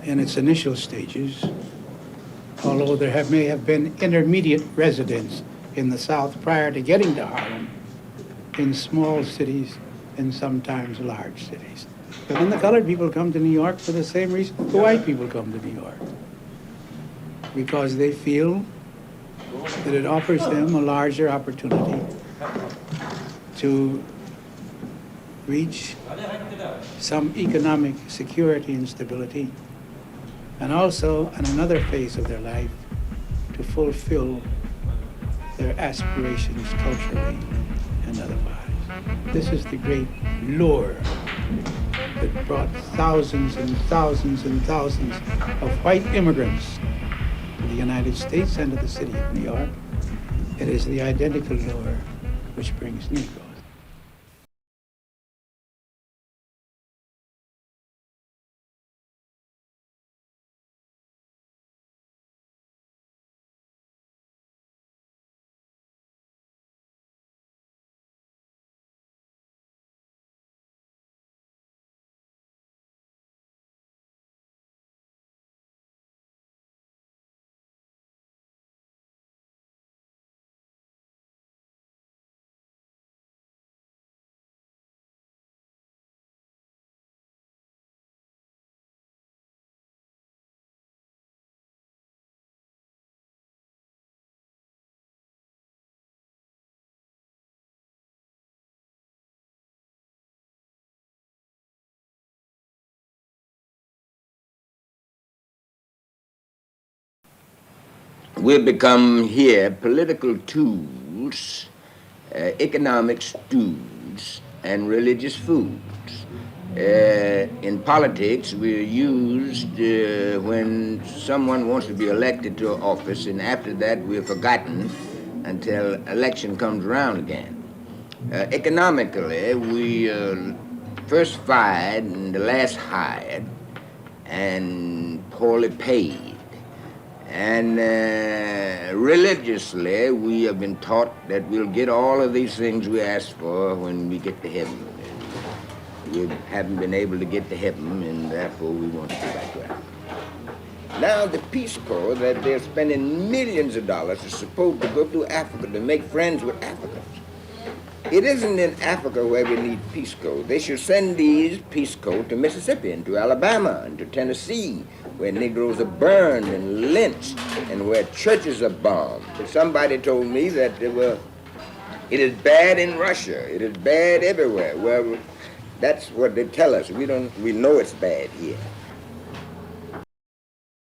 in its initial stages, although there may have been intermediate residents in the South prior to getting to Harlem, in small cities and sometimes large cities. But then the colored people come to New York for the same reason the white people come to New York, because they feel that it offers them a larger opportunity to reach some economic security and stability, and also, in another phase of their life, to fulfill their aspirations culturally and otherwise. This is the great lure that brought thousands and thousands and thousands of white immigrants to the United States and to the city of New York. It is the identical lure which brings Negroes. Will become here political tools, economic stools, and religious foods. In politics, we're used when someone wants to be elected to office, and after that, we're forgotten until election comes around again. Economically, we first fired and the last hired and poorly paid. And religiously, we have been taught that we'll get all of these things we ask for when we get to heaven. And we haven't been able to get to heaven, and therefore we want to go back to Africa. Now the Peace Corps that they're spending millions of dollars is supposed to go to Africa to make friends with Africans. It isn't in Africa where we need Peace Corps. They should send these Peace Corps to Mississippi and to Alabama and to Tennessee, where Negroes are burned and lynched and where churches are bombed. Somebody told me that it is bad in Russia. It is bad everywhere. Well, that's what they tell us. We know it's bad here.